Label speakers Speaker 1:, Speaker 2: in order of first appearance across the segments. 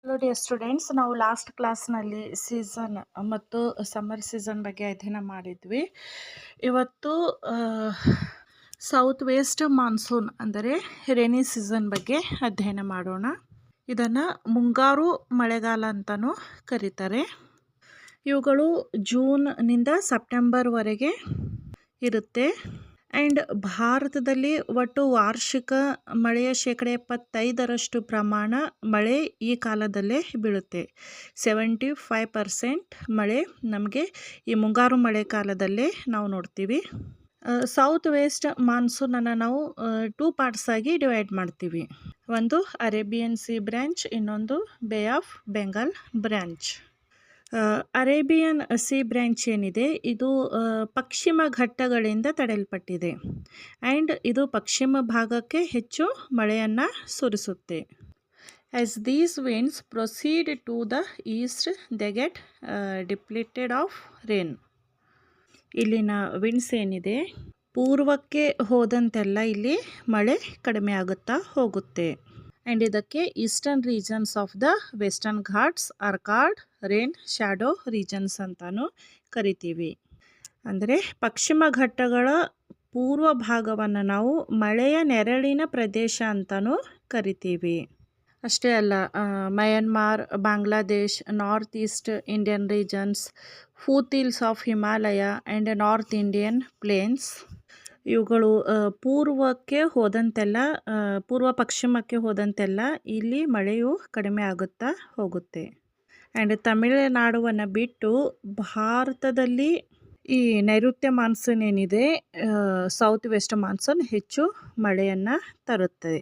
Speaker 1: Hello dear students, ನಾವು last ಕ್ಲಾಸ್ನಲ್ಲಿ season ಮತ್ತು ಸಮ್ಮರ್ ಸೀಸನ್ ಬಗ್ಗೆ ಅಧ್ಯಯನ ಮಾಡಿದ್ವಿ. ಇವತ್ತು ಸೌತ್ ವೆಸ್ಟ್ ಮಾನ್ಸೂನ್ ಅಂದರೆ ರೇನಿ ಸೀಸನ್ ಬಗ್ಗೆ ಅಧ್ಯಯನ ಮಾಡೋಣ. ಇದನ್ನು ಮುಂಗಾರು ಮಳೆಗಾಲ ಅಂತಲೂ ಕರೀತಾರೆ. ಇವುಗಳು ಜೂನ್ನಿಂದ ಸೆಪ್ಟೆಂಬರ್ವರೆಗೆ ಇರುತ್ತೆ. ಆ್ಯಂಡ್ ಭಾರತದಲ್ಲಿ ಒಟ್ಟು ವಾರ್ಷಿಕ ಮಳೆಯ 75% ಪ್ರಮಾಣ ಮಳೆ ಈ ಕಾಲದಲ್ಲೇ ಬೀಳುತ್ತೆ. 75% ಮಳೆ ನಮಗೆ ಈ ಮುಂಗಾರು ಮಳೆ ಕಾಲದಲ್ಲೇ ನಾವು ನೋಡ್ತೀವಿ. ಸೌತ್ ವೆಸ್ಟ್ ಮಾನ್ಸೂನನ್ನು ನಾವು 2 ಪಾರ್ಟ್ಸ್ ಆಗಿ ಡಿವೈಡ್ ಮಾಡ್ತೀವಿ. ಒಂದು ಅರೇಬಿಯನ್ ಸಿ ಬ್ರ್ಯಾಂಚ್, ಇನ್ನೊಂದು ಬೇ of Bengal branch. Arabian C branch ಏನಿದೆ ಇದು ಪಶ್ಚಿಮ ಘಟ್ಟಗಳಿಂದ ತಡೆಯಲ್ಪಟ್ಟಿದೆ ಆ್ಯಂಡ್ ಇದು ಪಶ್ಚಿಮ ಭಾಗಕ್ಕೆ ಹೆಚ್ಚು ಮಳೆಯನ್ನು ಸುರಿಸುತ್ತೆ. As these winds proceed to the east they get depleted of rain. ಇಲ್ಲಿನ ವಿಂಡ್ಸ್ ಏನಿದೆ ಪೂರ್ವಕ್ಕೆ ಹೋದಂತೆಲ್ಲ ಇಲ್ಲಿ ಮಳೆ ಕಡಿಮೆ ಆಗುತ್ತಾ ಹೋಗುತ್ತೆ. ಆ್ಯಂಡ್ ಇದಕ್ಕೆ eastern regions of the Western Ghats are called rain shadow regions ಅಂತಾನು ಕರಿತೀವಿ. ಅಂದರೆ ಪಶ್ಚಿಮ ಘಟ್ಟಗಳ ಪೂರ್ವ ಭಾಗವನ್ನು ನಾವು ಮಳೆಯ ನೆರಳಿನ ಪ್ರದೇಶ ಅಂತಲೂ ಕರಿತೀವಿ. ಅಷ್ಟೇ ಅಲ್ಲ, Myanmar, Bangladesh, north east Indian regions, foothills of Himalaya and north Indian plains ಇವುಗಳು ಪೂರ್ವಕ್ಕೆ ಹೋದಂತೆಲ್ಲ ಪೂರ್ವ ಪಶ್ಚಿಮಕ್ಕೆ ಹೋದಂತೆಲ್ಲ ಇಲ್ಲಿ ಮಳೆಯು ಕಡಿಮೆ ಆಗುತ್ತಾ ಹೋಗುತ್ತೆ. ಆ್ಯಂಡ್ ತಮಿಳುನಾಡುವನ್ನು ಬಿಟ್ಟು ಭಾರತದಲ್ಲಿ ಈ ನೈಋತ್ಯ ಮಾನ್ಸೂನ್ ಏನಿದೆ ಸೌತ್ ವೆಸ್ಟ್ ಮಾನ್ಸೂನ್ ಹೆಚ್ಚು ಮಳೆಯನ್ನು ತರುತ್ತದೆ.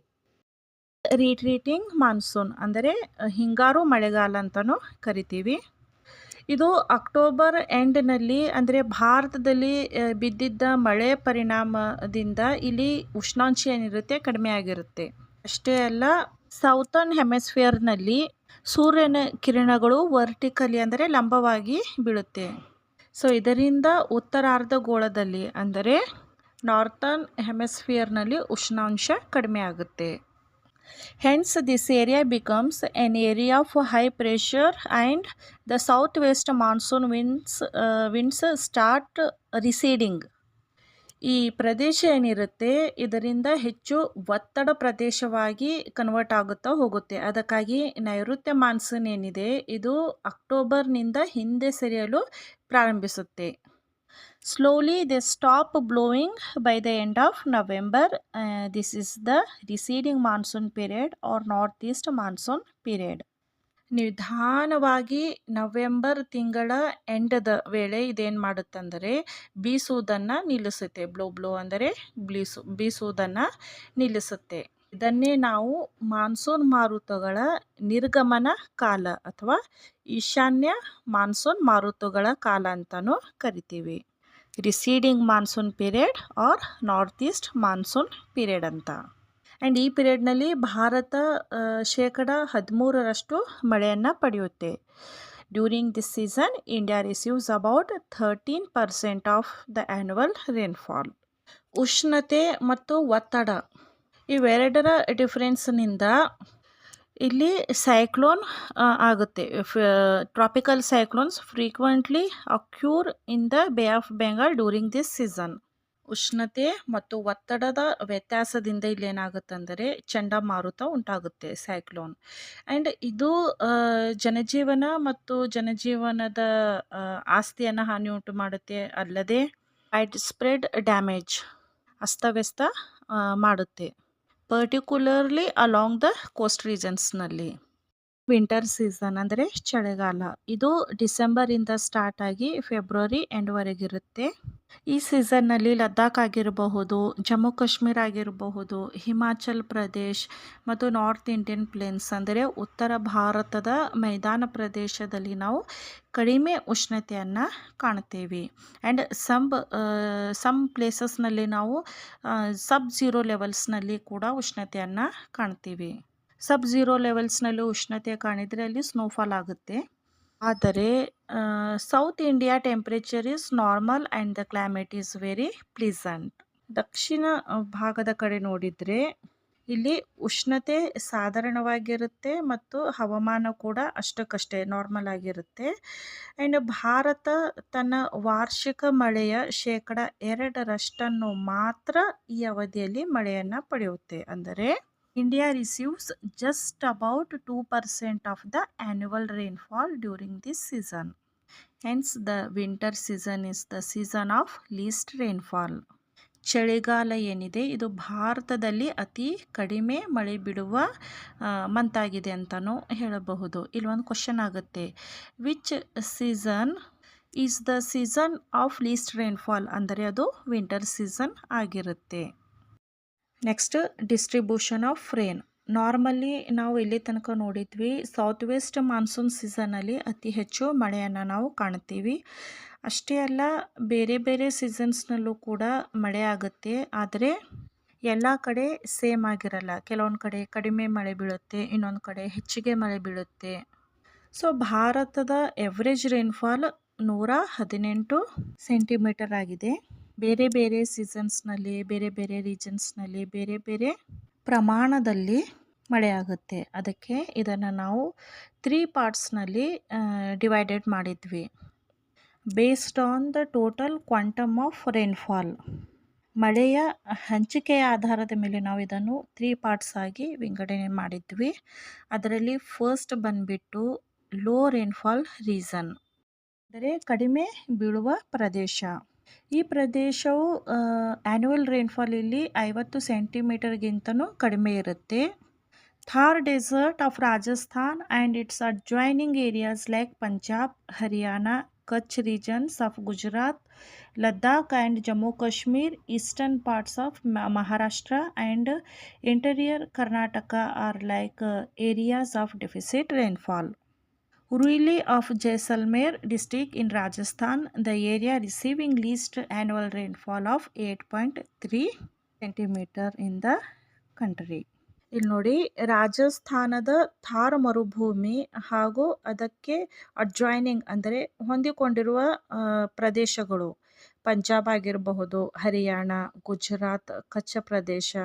Speaker 1: ರಿಟ್ರೀಟಿಂಗ್ ಮಾನ್ಸೂನ್ ಅಂದರೆ ಹಿಂಗಾರು ಮಳೆಗಾಲ ಅಂತಲೂ ಕರಿತೀವಿ. ಇದು ಅಕ್ಟೋಬರ್ ಎಂಡ್ನಲ್ಲಿ ಅಂದರೆ ಭಾರತದಲ್ಲಿ ಬಿದ್ದಿದ್ದ ಮಳೆ ಪರಿಣಾಮದಿಂದ ಇಲ್ಲಿ ಉಷ್ಣಾಂಶ ಏನಿರುತ್ತೆ ಕಡಿಮೆ ಆಗಿರುತ್ತೆ. ಅಷ್ಟೇ ಅಲ್ಲ, ಸೌತರ್ನ್ ಹೆಮಿಸ್ಫಿಯರ್ನಲ್ಲಿ ಸೂರ್ಯನ ಕಿರಣಗಳು ವರ್ಟಿಕಲಿ ಅಂದರೆ ಲಂಬವಾಗಿ ಬೀಳುತ್ತೆ. ಸೊ ಇದರಿಂದ ಉತ್ತರಾರ್ಧಗೋಳದಲ್ಲಿ ಅಂದರೆ ನಾರ್ತರ್ನ್ ಹೆಮಿಸ್ಫಿಯರ್ನಲ್ಲಿ ಉಷ್ಣಾಂಶ ಕಡಿಮೆ ಆಗುತ್ತೆ. Hence, this area becomes an area of high pressure and the southwest monsoon winds start receding. ಈ ಪ್ರದೇಶ ಏನಿರುತ್ತೆ ಇದರಿಂದ ಹೆಚ್ಚು ಒತ್ತಡ ಪ್ರದೇಶವಾಗಿ ಕನ್ವರ್ಟ್ ಆಗುತ್ತಾ ಹೋಗುತ್ತೆ. ಅದಕ್ಕಾಗಿ ನೈಋತ್ಯ ಮಾನ್ಸೂನ್ ಏನಿದೆ ಇದು ಅಕ್ಟೋಬರ್ನಿಂದ ಹಿಂದೆ ಸರಿಯಲು ಪ್ರಾರಂಭಿಸುತ್ತೆ. Slowly they stop blowing by the end of November. This is the receding monsoon period or northeast monsoon period. ನಿಧಾನವಾಗಿ ನವೆಂಬರ್ ತಿಂಗಳ ಎಂಡದ ವೇಳೆ ಇದೇನು ಮಾಡುತ್ತಂದರೆ ಬೀಸುವುದನ್ನು ನಿಲ್ಲಿಸುತ್ತೆ. ಬ್ಲೋ ಅಂದರೆ ಬೀಸುವುದನ್ನು ನಿಲ್ಲಿಸುತ್ತೆ. ಇದನ್ನೇ ನಾವು ಮಾನ್ಸೂನ್ ಮಾರುತಗಳ ನಿರ್ಗಮನ ಕಾಲ ಅಥವಾ ಈಶಾನ್ಯ ಮಾನ್ಸೂನ್ ಮಾರುತಗಳ ಕಾಲ ಅಂತಲೂ ಕರಿತೀವಿ. Receding monsoon period or north east monsoon period ಅಂತ. ಆ್ಯಂಡ್ ಈ ಪೀರಿಯಡ್ನಲ್ಲಿ ಭಾರತ 13% ಮಳೆಯನ್ನು ಪಡೆಯುತ್ತೆ. During this season India receives about 13% of the annual rainfall. ಉಷ್ಣತೆ ಮತ್ತು ಒತ್ತಡ ಇವೆರಡರ ಡಿಫ್ರೆನ್ಸ್ನಿಂದ ಇಲ್ಲಿ ಸೈಕ್ಲೋನ್ ಆಗುತ್ತೆ. Tropical cyclones frequently occur in the bay of Bengal during this season. ಉಷ್ಣತೆ ಮತ್ತು ಒತ್ತಡದ ವ್ಯತ್ಯಾಸದಿಂದ ಇಲ್ಲಿ ಏನಾಗುತ್ತಂದರೆ ಚಂಡಮಾರುತ ಉಂಟಾಗುತ್ತೆ, ಸೈಕ್ಲೋನ್. ಆ್ಯಂಡ್ ಇದು ಜನಜೀವನ ಮತ್ತು ಜನಜೀವನದ ಆಸ್ತಿಯನ್ನು ಹಾನಿ ಉಂಟು ಮಾಡುತ್ತೆ. ಅಲ್ಲದೆ ವೈಡ್ ಸ್ಪ್ರೆಡ್ ಡ್ಯಾಮೇಜ್ ಅಸ್ತವ್ಯಸ್ತ ಮಾಡುತ್ತೆ, ಪರ್ಟಿಕ್ಯುಲರ್ಲಿ ಅಲಾಂಗ್ ದ ಕೋಸ್ಟ್ ರೀಜನ್ಸ್ನಲ್ಲಿ. ವಿಂಟರ್ ಸೀಸನ್ ಅಂದರೆ ಚಳಿಗಾಲ ಇದು ಡಿಸೆಂಬರಿಂದ ಸ್ಟಾರ್ಟ್ ಆಗಿ ಫೆಬ್ರವರಿ ಎಂಡ್ವರೆಗಿರುತ್ತೆ. ಈ ಸೀಸನ್ನಲ್ಲಿ ಲದ್ದಾಖ್ ಆಗಿರಬಹುದು, ಜಮ್ಮು ಕಾಶ್ಮೀರ ಆಗಿರಬಹುದು, ಹಿಮಾಚಲ್ ಪ್ರದೇಶ್ ಮತ್ತು ನಾರ್ತ್ ಇಂಡಿಯನ್ ಪ್ಲೇನ್ಸ್ ಅಂದರೆ ಉತ್ತರ ಭಾರತದ ಮೈದಾನ ಪ್ರದೇಶದಲ್ಲಿ ನಾವು ಕಡಿಮೆ ಉಷ್ಣತೆಯನ್ನು ಕಾಣ್ತೇವೆ. ಆ್ಯಂಡ್ ಸಮ್ ಪ್ಲೇಸಸ್ನಲ್ಲಿ ನಾವು ಸಬ್ ಝೀರೋ ಲೆವೆಲ್ಸ್ನಲ್ಲಿ ಕೂಡ ಉಷ್ಣತೆಯನ್ನು ಕಾಣ್ತೀವಿ. ಸಬ್ ಝೀರೋ ಲೆವೆಲ್ಸ್ನಲ್ಲಿ ಉಷ್ಣತೆ ಕಾಣಿದರೆ ಅಲ್ಲಿ ಸ್ನೋಫಾಲ್ ಆಗುತ್ತೆ. ಆದರೆ south India temperature is normal and the climate is very pleasant. ದಕ್ಷಿಣ ಭಾಗದ ಕಡೆ ನೋಡಿದರೆ ಇಲ್ಲಿ ಉಷ್ಣತೆ ಸಾಧಾರಣವಾಗಿರುತ್ತೆ ಮತ್ತು ಹವಾಮಾನ ಕೂಡ ಅಷ್ಟಕ್ಕಷ್ಟೇ ನಾರ್ಮಲ್ ಆಗಿರುತ್ತೆ. ಆ್ಯಂಡ್ ಭಾರತ ತನ್ನ ವಾರ್ಷಿಕ ಮಳೆಯ ಶೇಕಡ 2ರಷ್ಟನ್ನು ಮಾತ್ರ ಈ ಅವಧಿಯಲ್ಲಿ ಮಳೆಯನ್ನು ಪಡೆಯುತ್ತೆ. ಅಂದರೆ India receives just about 2% of the annual rainfall during this season. Hence the winter season is the season of list rainfall. ಚಳಿಗಾಲ ಏನಿದೆ ಇದು ಭಾರತದಲ್ಲಿ ಅತಿ ಕಡಿಮೆ ಮಳೆ ಬಿಡುವ ಮಂತಾಗಿದೆ ಅಂತಲೂ ಹೇಳಬಹುದು. ಇಲ್ಲೊಂದು ಕ್ವಶನ್ ಆಗುತ್ತೆ, which season is the season of list rainfall, ಅಂದರೆ ಅದು ವಿಂಟರ್ ಸೀಸನ್ ಆಗಿರುತ್ತೆ. Next distribution of rain. Normally ನಾವು ಇಲ್ಲಿ ತನಕ ನೋಡಿದ್ವಿ ಸೌತ್ ವೆಸ್ಟ್ ಮಾನ್ಸೂನ್ ಸೀಸನಲ್ಲಿ ಅತಿ ಹೆಚ್ಚು ಮಳೆಯನ್ನು ನಾವು ಕಾಣ್ತೀವಿ. ಅಷ್ಟೇ ಅಲ್ಲ, ಬೇರೆ ಬೇರೆ ಸೀಸನ್ಸ್ನಲ್ಲೂ ಕೂಡ ಮಳೆ ಆಗುತ್ತೆ. ಆದರೆ ಎಲ್ಲ ಕಡೆ ಸೇಮ್ ಆಗಿರಲ್ಲ. ಕೆಲವೊಂದು ಕಡೆ ಕಡಿಮೆ ಮಳೆ ಬೀಳುತ್ತೆ, ಇನ್ನೊಂದು ಕಡೆ ಹೆಚ್ಚಿಗೆ ಮಳೆ ಬೀಳುತ್ತೆ. ಸೊ ಭಾರತದ ಎವ್ರೇಜ್ ರೈನ್ಫಾಲ್ 118 ಸೆಂಟಿಮೀಟರ್ ಆಗಿದೆ. ಬೇರೆ ಬೇರೆ ಸೀಸನ್ಸ್ನಲ್ಲಿ, ಬೇರೆ ಬೇರೆ ರೀಜನ್ಸ್ನಲ್ಲಿ ಬೇರೆ ಬೇರೆ ಪ್ರಮಾಣದಲ್ಲಿ ಮಳೆ ಆಗುತ್ತೆ. ಅದಕ್ಕೆ ಇದನ್ನು ನಾವು 3 ಪಾರ್ಟ್ಸ್ನಲ್ಲಿ ಡಿವೈಡೆಡ್ ಮಾಡಿದ್ವಿ. Based on the total quantum of rainfall, ಮಳೆಯ ಹಂಚಿಕೆಯ ಆಧಾರದ ಮೇಲೆ ನಾವು ಇದನ್ನು 3 ಪಾರ್ಟ್ಸ್ ಆಗಿ ವಿಂಗಡಣೆ ಮಾಡಿದ್ವಿ. ಅದರಲ್ಲಿ ಫಸ್ಟ್ ಬಂದ್ಬಿಟ್ಟು ಲೋ ರೈನ್ಫಾಲ್ ರೀಸನ್, ಅಂದರೆ ಕಡಿಮೆ ಬೀಳುವ ಪ್ರದೇಶ. ಈ ಪ್ರದೇಶವು ಆ್ಯನ್ಯುವಲ್ ರೈನ್ಫಾಲ್ ಇಲ್ಲಿ 50 ಸೆಂಟಿಮೀಟರ್ಗಿಂತನೂ ಕಡಿಮೆ ಇರುತ್ತೆ. Thar desert of Rajasthan and its adjoining areas like Punjab, Haryana, Kutch regions of Gujarat, Ladakh and Jammu Kashmir, eastern parts of Maharashtra and interior Karnataka are like areas of deficit rainfall. Ruili of Jaisalmer district in Rajasthan, the area receiving least annual rainfall of 8.3 centimeter in the country. ಇಲ್ಲಿ ನೋಡಿ, ರಾಜಸ್ಥಾನದ ಥಾರ್ ಮರುಭೂಮಿ ಹಾಗೂ ಅದಕ್ಕೆ adjoining ಅಂದರೆ ಹೊಂದಿಕೊಂಡಿರುವ ಪ್ರದೇಶಗಳು ಪಂಜಾಬ್ ಆಗಿರಬಹುದು, ಹರಿಯಾಣ, ಗುಜರಾತ್, ಕಚ್ಚ ಪ್ರದೇಶ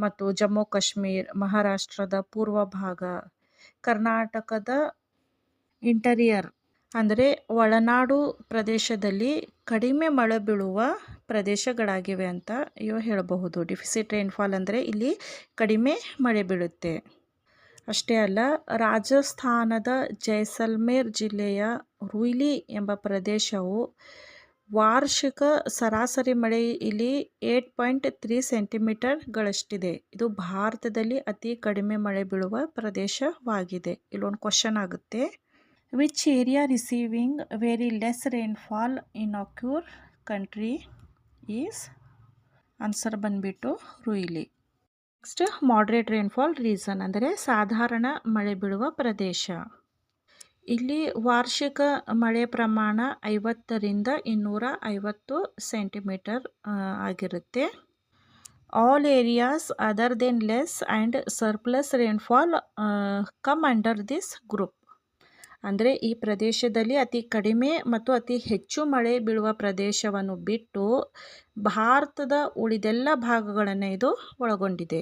Speaker 1: ಮತ್ತು ಜಮ್ಮು ಕಾಶ್ಮೀರ್, ಮಹಾರಾಷ್ಟ್ರದ ಪೂರ್ವ ಭಾಗ, ಕರ್ನಾಟಕದ ಇಂಟೀರಿಯರ್ ಅಂದರೆ ಒಳನಾಡು ಪ್ರದೇಶದಲ್ಲಿ ಕಡಿಮೆ ಮಳೆ ಬೀಳುವ ಪ್ರದೇಶಗಳಾಗಿವೆ ಅಂತ ಹೇಳಬಹುದು. ಡೆಫಿಸಿಟ್ ರೈನ್ಫಾಲ್ ಅಂದರೆ ಇಲ್ಲಿ ಕಡಿಮೆ ಮಳೆ ಬೀಳುತ್ತೆ. ಅಷ್ಟೇ ಅಲ್ಲ, ರಾಜಸ್ಥಾನದ ಜೈಸಲ್ಮೇರ್ ಜಿಲ್ಲೆಯ ರುಯ್ಲಿ ಎಂಬ ಪ್ರದೇಶವು ವಾರ್ಷಿಕ ಸರಾಸರಿ ಮಳೆ ಇಲ್ಲಿ 8.3 ಸೆಂಟಿಮೀಟರ್ಗಳಷ್ಟಿದೆ. ಇದು ಭಾರತದಲ್ಲಿ ಅತಿ ಕಡಿಮೆ ಮಳೆ ಬೀಳುವ ಪ್ರದೇಶವಾಗಿದೆ. ಇಲ್ಲೊಂದು ಕ್ವಶನ್ ಆಗುತ್ತೆ, which area receiving very less rainfall in our country is? Answer ಬಂದ್ಬಿಟ್ಟು ರುಯ್ಲಿ. ನೆಕ್ಸ್ಟ್ ಮಾಡ್ರೇಟ್ ರೈನ್ಫಾಲ್ ರೀಸನ್ ಅಂದರೆ ಸಾಧಾರಣ ಮಳೆ ಬೀಳುವ ಪ್ರದೇಶ. ಇಲ್ಲಿ ವಾರ್ಷಿಕ ಮಳೆ ಪ್ರಮಾಣ 50ರಿಂದ 250 ಸೆಂಟಿಮೀಟರ್ ಆಗಿರುತ್ತೆ. All areas other than less and surplus rainfall come under this group. ಅಂದರೆ ಈ ಪ್ರದೇಶದಲ್ಲಿ ಅತಿ ಕಡಿಮೆ ಮತ್ತು ಅತಿ ಹೆಚ್ಚು ಮಳೆ ಬೀಳುವ ಪ್ರದೇಶವನ್ನು ಬಿಟ್ಟು ಭಾರತದ ಉಳಿದೆಲ್ಲ ಭಾಗಗಳನ್ನು ಇದು ಒಳಗೊಂಡಿದೆ.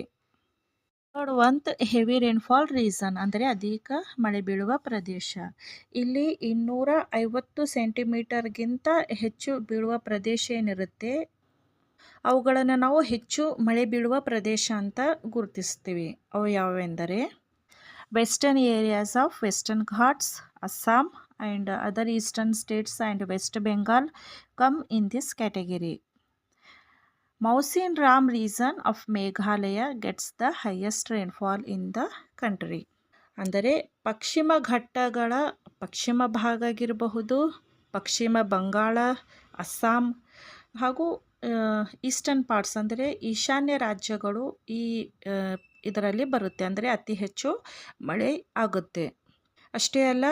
Speaker 1: ಥರ್ಡ್ ಒಂತ್ ಹೆವಿ ರೈನ್ಫಾಲ್ ರೀಸನ್ ಅಂದರೆ ಅಧಿಕ ಮಳೆ ಬೀಳುವ ಪ್ರದೇಶ. ಇಲ್ಲಿ 250 ಸೆಂಟಿಮೀಟರ್ಗಿಂತ ಹೆಚ್ಚು ಬೀಳುವ ಪ್ರದೇಶ ಏನಿರುತ್ತೆ ಅವುಗಳನ್ನು ನಾವು ಹೆಚ್ಚು ಮಳೆ ಬೀಳುವ ಪ್ರದೇಶ ಅಂತ ಗುರುತಿಸ್ತೀವಿ. ಅವು ಯಾವೆಂದರೆ western areas of western Ghats, Assam and other eastern states and west Bengal come in this category. Mawsynram region of Meghalaya gets the highest rainfall in the country. ಅಂದರೆ ಪಶ್ಚಿಮ ಘಟ್ಟಗಳ ಪಶ್ಚಿಮ ಭಾಗ ಆಗಿರಬಹುದು, ಪಶ್ಚಿಮ ಬಂಗಾಳ, ಅಸ್ಸಾಂ ಹಾಗೂ ಈಸ್ಟರ್ನ್ ಪಾರ್ಟ್ಸ್ ಅಂದರೆ ಈಶಾನ್ಯ ರಾಜ್ಯಗಳು ಈ ಇದರಲ್ಲಿ ಬರುತ್ತೆ. ಅಂದರೆ ಅತಿ ಹೆಚ್ಚು ಮಳೆ ಆಗುತ್ತೆ. ಅಷ್ಟೇ ಅಲ್ಲ,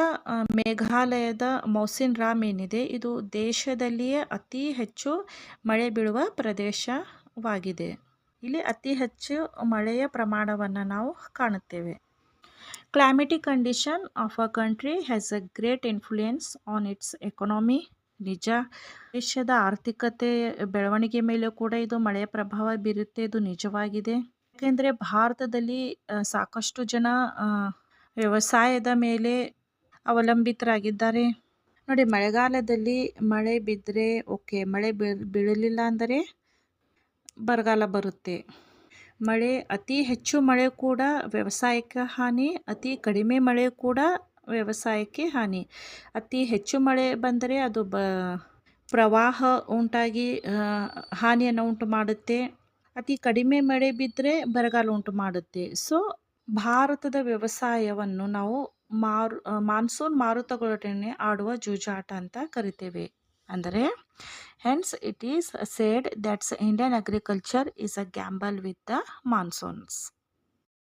Speaker 1: ಮೇಘಾಲಯದ ಮೌಸಿನ್ ರಾಮ್ ಏನಿದೆ ಇದು ದೇಶದಲ್ಲಿಯೇ ಅತಿ ಹೆಚ್ಚು ಮಳೆ ಬೀಳುವ ಪ್ರದೇಶವಾಗಿದೆ. ಇಲ್ಲಿ ಅತಿ ಹೆಚ್ಚು ಮಳೆಯ ಪ್ರಮಾಣವನ್ನು ನಾವು ಕಾಣುತ್ತೇವೆ. Climatic condition of a country has a great influence on its economy. ನಿಜ, ದೇಶದ ಆರ್ಥಿಕತೆ ಬೆಳವಣಿಗೆ ಮೇಲೆ ಕೂಡ ಇದು ಮಳೆಯ ಪ್ರಭಾವ ಬೀರುತ್ತೆ, ಇದು ನಿಜವಾಗಿದೆ. ಯಾಕೆಂದರೆ ಭಾರತದಲ್ಲಿ ಸಾಕಷ್ಟು ಜನ ಆ, ವ್ಯವಸಾಯದ ಮೇಲೆ ಅವಲಂಬಿತರಾಗಿದ್ದಾರೆ. ನೋಡಿ, ಮಳೆಗಾಲದಲ್ಲಿ ಮಳೆ ಬಿದ್ದರೆ ಓಕೆ, ಮಳೆ ಬೀಳಲಿಲ್ಲ ಅಂದರೆ ಬರಗಾಲ ಬರುತ್ತೆ. ಅತಿ ಹೆಚ್ಚು ಮಳೆ ಕೂಡ ವ್ಯವಸಾಯಕ್ಕೆ ಹಾನಿ, ಅತಿ ಕಡಿಮೆ ಮಳೆ ಕೂಡ ವ್ಯವಸಾಯಕ್ಕೆ ಹಾನಿ. ಅತಿ ಹೆಚ್ಚು ಮಳೆ ಬಂದರೆ ಅದು ಪ್ರವಾಹ ಉಂಟಾಗಿ ಹಾನಿಯನ್ನು ಉಂಟು ಮಾಡುತ್ತೆ. ಅತಿ ಕಡಿಮೆ ಮಳೆ ಬಿದ್ದರೆ ಬರಗಾಲ ಉಂಟು ಮಾಡುತ್ತೆ. ಸೊ ಭಾರತದ ವ್ಯವಸಾಯವನ್ನು ನಾವು ಮಾನ್ಸೂನ್ ಮಾರುತಗಳೊಡನೆ ಆಡುವ ಜೂಜಾಟ ಅಂತ ಕರಿತೇವೆ. ಅಂದರೆ hence it is said that's Indian agriculture is a gamble with the monsoons.